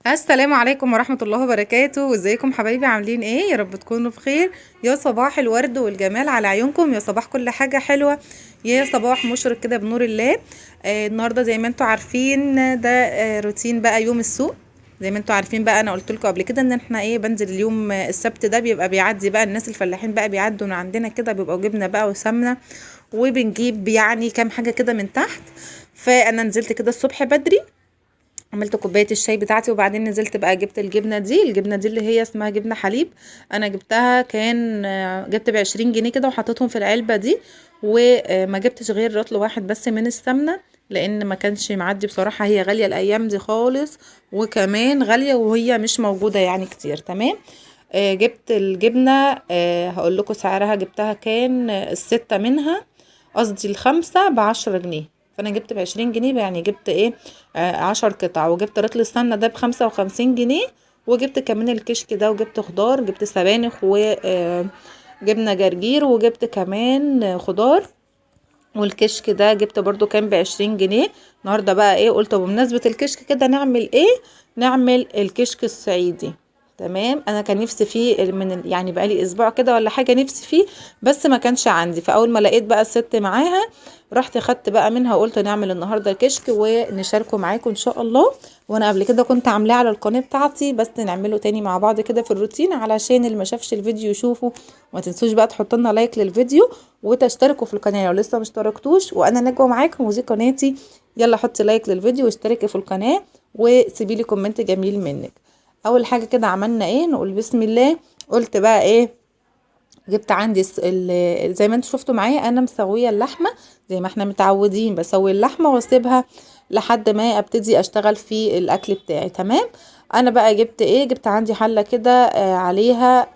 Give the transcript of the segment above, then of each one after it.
السلام عليكم ورحمة الله وبركاته، وازيكم حبايبي؟ عاملين ايه؟ يا رب تكونوا بخير. يا صباح الورد والجمال على عيونكم، يا صباح كل حاجة حلوة، يا صباح مشرق كده بنور الله. النهارده زي ما انتوا عارفين ده روتين بقى يوم السوق. زي ما انتوا عارفين بقى، انا قلت لكم قبل كده ان احنا بنزل اليوم السبت ده بيبقى بيعدي بقى الناس الفلاحين بقى بيعدوا من عندنا كده، بيبقوا جبنة بقى وسمنة، وبنجيب يعني كام حاجة كده من تحت. فانا نزلت كده الصبح بدري، عملت كوبايه الشاي بتاعتي، وبعدين نزلت بقى جبت الجبنه دي اللي هي اسمها جبنه حليب. انا جبتها كان جبت ب20 جنيه كده وحطيتهم في العلبه دي. وما جبتش غير رطل واحد بس من السمنه، لان ما كانش معدي بصراحه، هي غاليه الايام دي خالص، وكمان غاليه وهي مش موجوده يعني كتير. تمام. جبت الجبنه، هقول لكم سعرها، جبتها كان الستة منها، قصدي الخمسة ب10 جنيه. فانا جبت ب20 جنيه، يعني جبت 10 قطع، وجبت رطل السمنة ده ب55 جنيه. وجبت كمان الكشك ده، وجبت خضار، جبت سبانخ وجبنة جرجير، وجبت كمان خضار. والكشك ده جبت برضو كان ب20 جنيه. النهاردة بقى قلت بمناسبة الكشك كده نعمل نعمل الكشك الصعيدي. تمام. انا كان نفسي فيه يعني بقالي اسبوع كده ولا حاجة نفسي فيه، بس ما كانش عندي. فاول ما لقيت بقى الست معاها، رحت خدت بقى منها وقلت نعمل النهارده الكشك ونشاركه معاكم ان شاء الله. وانا قبل كده كنت عاملاه على القناه بتاعتي، بس نعمله تاني مع بعض كده في الروتين علشان اللي ما شافش الفيديو يشوفه. وما تنسوش بقى تحطوا لنا لايك للفيديو، وتشتركوا في القناه لو لسه مشتركتوش. وانا نجوى معاكم ودي قناتي. يلا حطي لايك للفيديو واشتركي في القناه، وسيبي لي كومنت جميل منك. اول حاجه كده عملنا نقول بسم الله. قلت بقى جبت عندي زي ما انتوا شفتوا معايا انا مسويه اللحمه، زي ما احنا متعودين بسوي اللحمه واسيبها لحد ما ابتدي اشتغل في الاكل بتاعي. تمام. انا بقى جبت جبت عندي حله كده، عليها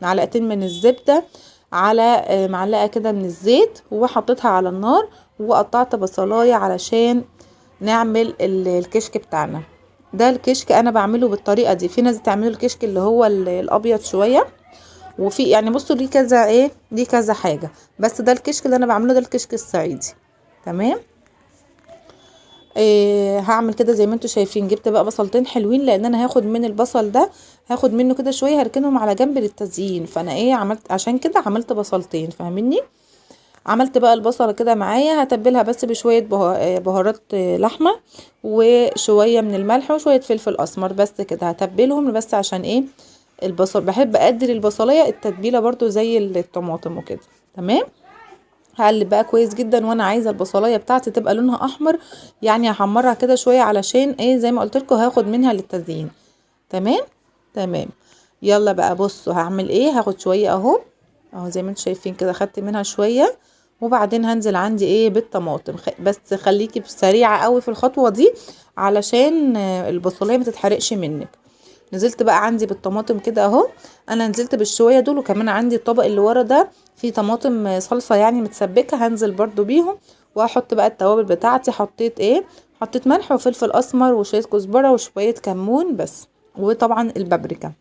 معلقتين من الزبده، على معلقه كده من الزيت، وحطيتها على النار. وقطعت بصلايه علشان نعمل الكشك بتاعنا. ده الكشك انا بعمله بالطريقه دي. في ناس بتعمله الكشك اللي هو الابيض شويه، وفي يعني بصوا ليه كذا ليه كذا حاجة. بس ده الكشك اللي انا بعمله، ده الكشك الصعيدي. تمام. هعمل كده زي ما انتوا شايفين. جبت بقى بصلتين حلوين، لان انا هاخد من البصل ده، هاخد منه كده شوية هركنهم على جنب للتزيين. فانا عملت عشان كده عملت بصلتين، فاهميني؟ عملت بقى البصلة كده معايا، هتبلها بس بشوية بهارات لحمة، وشوية من الملح، وشوية فلفل اسمر، بس كده هتبلهم بس عشان البصل. بحب ادي البصلية التتبيلة برضو زي الطماطم وكده. تمام. هقلب بقى كويس جدا، وانا عايزه البصلايه بتاعتي تبقى لونها احمر، يعني هحمرها كده شويه علشان زي ما قلت لكم هاخد منها للتزيين. تمام. تمام. يلا بقى بصوا هعمل هاخد شويه اهو زي ما انتم شايفين كده، خدت منها شويه. وبعدين هنزل عندي بالطماطم. بس خليكي سريعه قوي في الخطوه دي، علشان البصلايه ما تتحرقش منك. نزلت بقى عندي بالطماطم كده اهو. انا نزلت بالشويه دول، وكمان عندي الطبق اللي ورا ده فيه طماطم صلصه يعني متسبكه، هنزل برضو بيهم. واحط بقى التوابل بتاعتي. حطيت حطيت ملح وفلفل اسمر وشويه كزبره وشويه كمون بس، وطبعا البابريكا.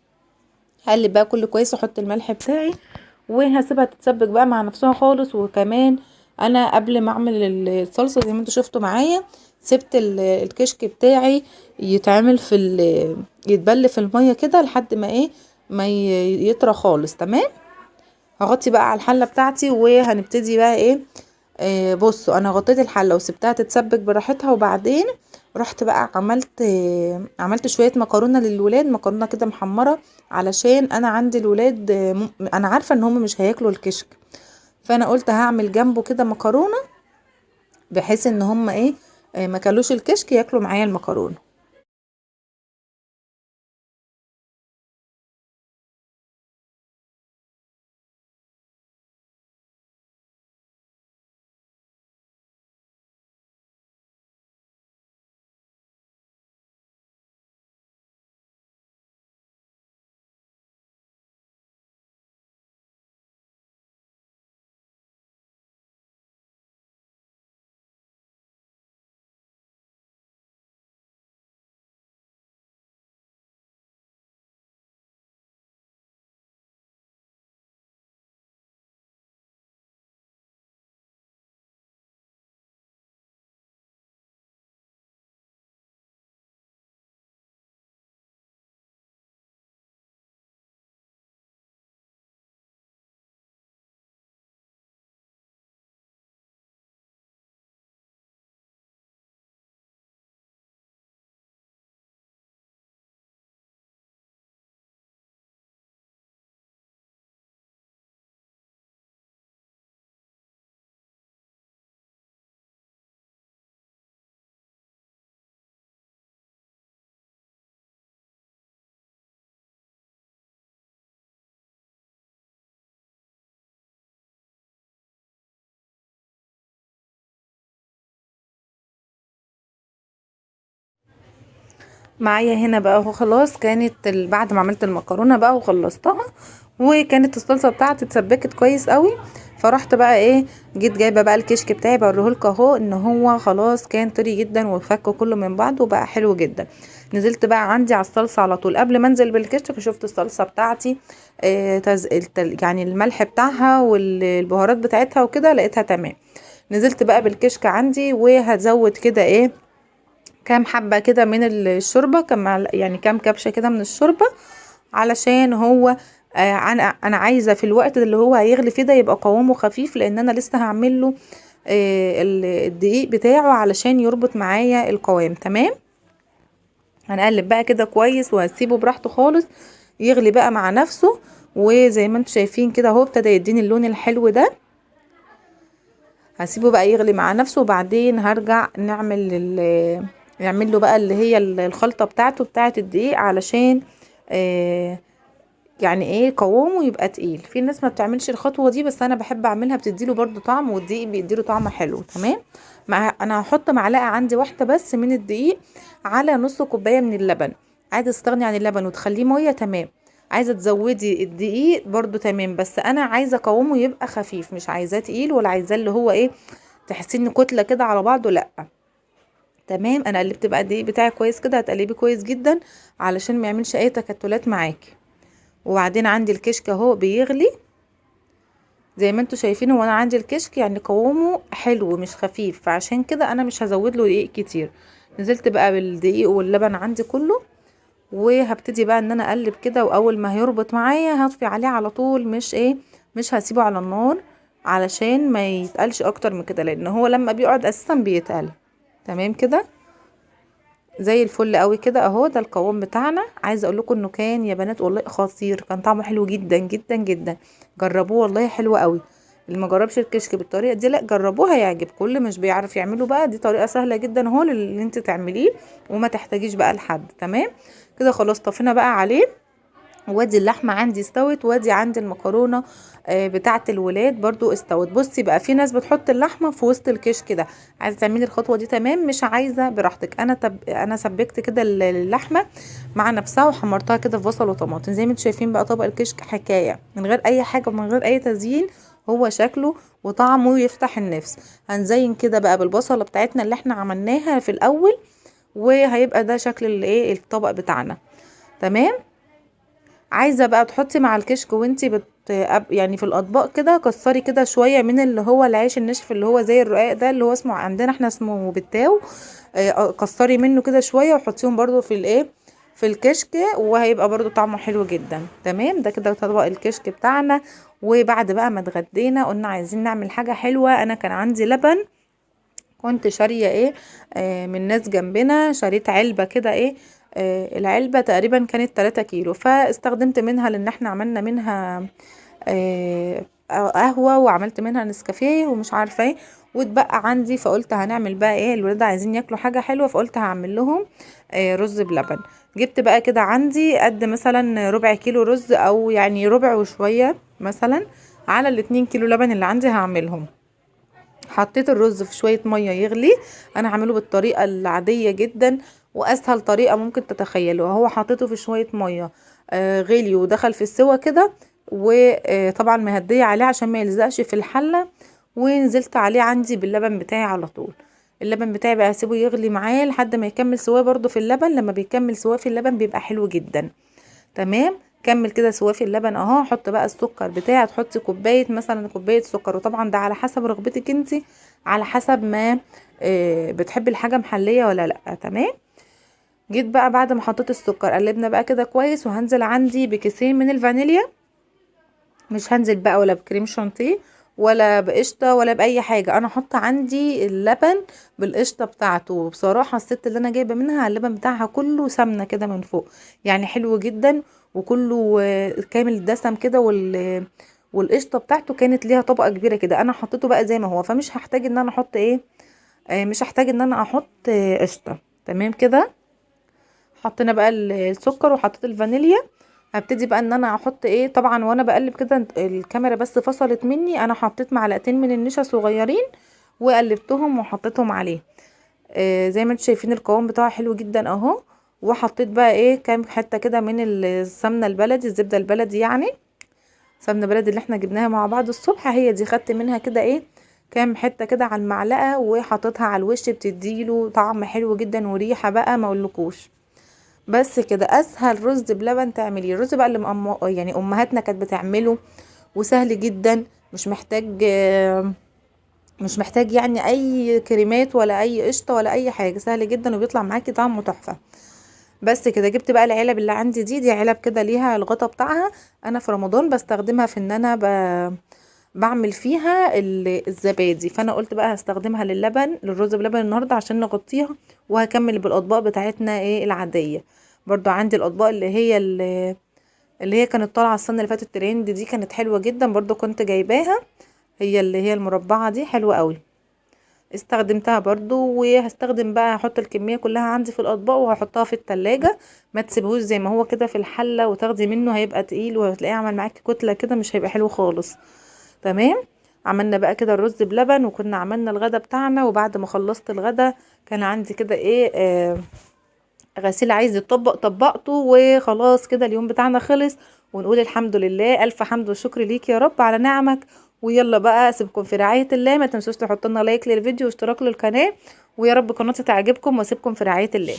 هقلب بقى كله كويس، واحط الملح بتاعي، وهسيبها تتسبك بقى مع نفسها خالص. وكمان انا قبل ما اعمل الصلصه زي ما انتوا شفتوا معايا، سبت الكشك بتاعي يتعمل يتبل في الميه كده لحد ما ما يطرى خالص. تمام. هغطي بقى على الحله بتاعتي، وهنبتدي بقى بصوا انا غطيت الحله وسبتها تتسبك براحتها. وبعدين رحت بقى عملت شويه مكرونه للولاد، مكرونه كده محمره، علشان انا عندي الولاد انا عارفه ان هم مش هياكلوا الكشك. فانا قلت هعمل جنبه كده مكرونه، بحيث ان هم ما كلوش الكشك ياكلوا معايا المكرونه. معايا هنا بقى اهو خلاص، كانت بعد ما عملت المكرونه بقى وخلصتها، وكانت الصلصه بتاعتي اتسبكت كويس قوي. فرحت بقى ايه، جيت جايبه بقى الكشك بتاعي بوريهولك اهو، ان هو خلاص كان طري جدا وفك كله من بعضه وبقى حلو جدا. نزلت بقى عندي على الصلصه على طول قبل ما انزل بالكشك، شفت الصلصه بتاعتي يعني الملح بتاعها والبهارات بتاعتها وكده لقيتها تمام. نزلت بقى بالكشك عندي، وهزود كده ايه كام حبة كده من الشوربة، يعني كام كبشة كده من الشوربة، علشان هو انا عايزة في الوقت اللي هو هيغلي فيه ده يبقى قوامه خفيف، لان انا لسه هعمل له الدقيق بتاعه علشان يربط معايا القوام. تمام. هنقلب بقى كده كويس وهسيبه براحته خالص يغلي بقى مع نفسه. وزي ما انتم شايفين كده اهو ابتدى يديني اللون الحلو ده. هسيبه بقى يغلي مع نفسه، وبعدين هرجع نعمل له بقى اللي هي الخلطة بتاعته بتاعة الدقيق، علشان يعني ايه قوامه يبقى تقيل. في ناس ما بتعملش الخطوة دي، بس انا بحب اعملها، بتديله برضو طعم، والدقيق بيديله طعم حلو. تمام. انا هحط معلقة عندي واحدة بس من الدقيق على نص كوباية من اللبن. عايزة تستغني عن اللبن وتخليه مية، تمام. عايزة تزودي الدقيق برضو تمام، بس انا عايزة قوامه يبقى خفيف، مش عايزاه تقيل، ولا عايزاه اللي هو ايه تحسي ان كتلة كده على بعضه، لا. تمام. انا قلبت بقى الدقيق بتاعي كويس كده، هتقلبيه كويس جدا علشان ما يعملش اي تكتلات معاكي. وبعدين عندي الكشك اهو بيغلي زي ما انتوا شايفين. هو انا عندي الكشك يعني قوامه حلو مش خفيف، فعشان كده انا مش هزود له دقيق كتير. نزلت بقى بالدقيق واللبن عندي كله، وهبتدي بقى ان انا اقلب كده، واول ما هيربط معايا هطفي عليه على طول، مش هسيبه على النار علشان ما يتقلش اكتر من كده، لان هو لما بيقعد اساسا بيتقل. تمام كده زي الفل قوي كده اهو. ده القوام بتاعنا. عايزه اقول لكم انه كان يا بنات والله خطير، كان طعمه حلو جدا جدا جدا. جربوه والله حلو قوي. اللي ما جربش الكشك بالطريقه دي لا جربوها هيعجب. كل مش بيعرف يعمله بقى، دي طريقه سهله جدا اهو اللي انت تعمليه، وما تحتاجيش بقى لحد. تمام كده خلاص طفينا بقى عليه. وادي اللحمه عندي استوت، وادي عندي المكرونه بتاعه الولاد برضو استوت. بصي بقى في ناس بتحط اللحمه في وسط الكيش كده، عايزه تعملي الخطوه دي تمام، مش عايزه براحتك. انا سبكت كده اللحمه مع نفسها وحمرتها كده في بصل وطماطم. زي ما انتم شايفين بقى طبق الكشك حكايه من غير اي حاجه ومن غير اي تزيين، هو شكله وطعمه يفتح النفس. هنزين كده بقى بالبصله بتاعتنا اللي احنا عملناها في الاول، وهيبقى ده شكل الايه الطبق بتاعنا. تمام. عايزه بقى تحطي مع الكشك وانتي يعني في الاطباق كده، كسري كده شويه من اللي هو العيش الناشف اللي هو زي الرقاق ده، اللي هو اسمه عندنا احنا اسمه بالتاو. كسري منه كده شويه وحطيهم برضو في الايه في الكشك، وهيبقى برضو طعمه حلو جدا. تمام. ده كده طبق الكشك بتاعنا. وبعد بقى ما اتغدينا قلنا عايزين نعمل حاجه حلوه. انا كان عندي لبن، كنت شاريه ايه من ناس جنبنا، شريت علبه كده ايه العلبه تقريبا كانت 3 كيلو، فاستخدمت منها لان احنا عملنا منها قهوه، وعملت منها نسكافيه ومش عارفه ايه، واتبقى عندي. فقلت هنعمل بقى ايه، الولاد عايزين ياكلوا حاجه حلوه، فقلت هعمل لهم رز بلبن. جبت بقى كده عندي قد مثلا ربع كيلو رز، او يعني ربع وشويه مثلا على ال2 كيلو لبن اللي عندي هعملهم. حطيت الرز في شوية مية يغلي. انا هعمله بالطريقة العادية جدا واسهل طريقة ممكن تتخيلوها. هو حطيته في شوية مية غلي ودخل في السوا كده، وطبعا مهدية عليه عشان ما يلزقش في الحلة. ونزلت عليه عندي باللبن بتاعي على طول. اللبن بتاعي بقى اسيبه يغلي معايا لحد ما يكمل سواه برضو في اللبن. لما بيكمل سواه في اللبن بيبقى حلو جدا. تمام. كمل كده سوا في اللبن اهو. حط بقى السكر بتاعك، تحطي كوبايه مثلا كوبايه سكر، وطبعا ده على حسب رغبتك انتي، على حسب ما بتحبي الحاجه محليه ولا لا. تمام. جيت بقى بعد ما حطيت السكر قلبنا بقى كده كويس، وهنزل عندي بكيسين من الفانيليا. مش هنزل بقى ولا بكريم شانتيه ولا بقشطه ولا باي حاجه، انا حاطه عندي اللبن بالقشطه بتاعته. بصراحه الست اللي انا جايبه منها اللبن بتاعها كله سمنه كده من فوق، يعني حلو جدا، وكله كامل الدسم كده، والقشطه بتاعته كانت ليها طبقه كبيره كده. انا حطيته بقى زي ما هو، فمش هحتاج ان انا احط ايه مش هحتاج ان انا احط قشطه. تمام كده. حطينا بقى السكر وحطيت الفانيليا. هبتدي بقى ان انا احط ايه، طبعا وانا بقلب كده الكاميرا بس فصلت مني، انا حطيت معلقتين من النشا صغيرين وقلبتهم وحطيتهم عليه. زي ما انتم شايفين القوام بتاعه حلو جدا اهو. وحطيت بقى ايه كام حته كده من السمنه البلدي، الزبده البلدي يعني، سمنه بلدي اللي احنا جبناها مع بعض الصبح، هي دي خدت منها كده ايه كام حته كده على المعلقه وحطيتها على الوش، بتديله طعم حلو جدا وريحه بقى ما اقولكوش. بس كده اسهل رز بلبن تعمليه، الرز بقى اللي يعني امهاتنا كانت بتعمله، وسهل جدا، مش محتاج مش محتاج يعني اي كريمات ولا اي قشطه ولا اي حاجه، سهل جدا وبيطلع معاكي طعمه تحفه. بس كده جبت بقى العلب اللي عندي دي علب كده ليها الغطا بتاعها، انا في رمضان بستخدمها في ان انا بعمل فيها الزبادي، فانا قلت بقى هستخدمها للبن، للرز بلبن النهارده عشان نغطيها، وهكمل بالاطباق بتاعتنا ايه العاديه. برضو عندي الاطباق اللي هي كانت طالعه السنه اللي فاتت ترند دي، كانت حلوه جدا برضو، كنت جايباها، هي اللي هي المربعه دي حلوه قوي، استخدمتها برضو. وهستخدم بقى هحط الكميه كلها عندي في الاطباق وهحطها في التلاجة، ما تسيبهوش زي ما هو كده في الحله وتاخدي منه، هيبقى تقيل وهتلاقيه عمل معاكي كتله كده، مش هيبقى حلو خالص. تمام. عملنا بقى كده الرز بلبن، وكنا عملنا الغدا بتاعنا، وبعد ما خلصت الغدا كان عندي كده ايه غسيل عايز يطبق، طبقته وخلاص كده اليوم بتاعنا خلص، ونقول الحمد لله، الف حمد وشكر ليك يا رب على نعمك. ويلا بقى اسيبكم في رعاية الله، ما تنسوش تحطوا لنا لايك للفيديو واشتراك للقناة، ويا رب قناتي تعجبكم، واسيبكم في رعاية الله.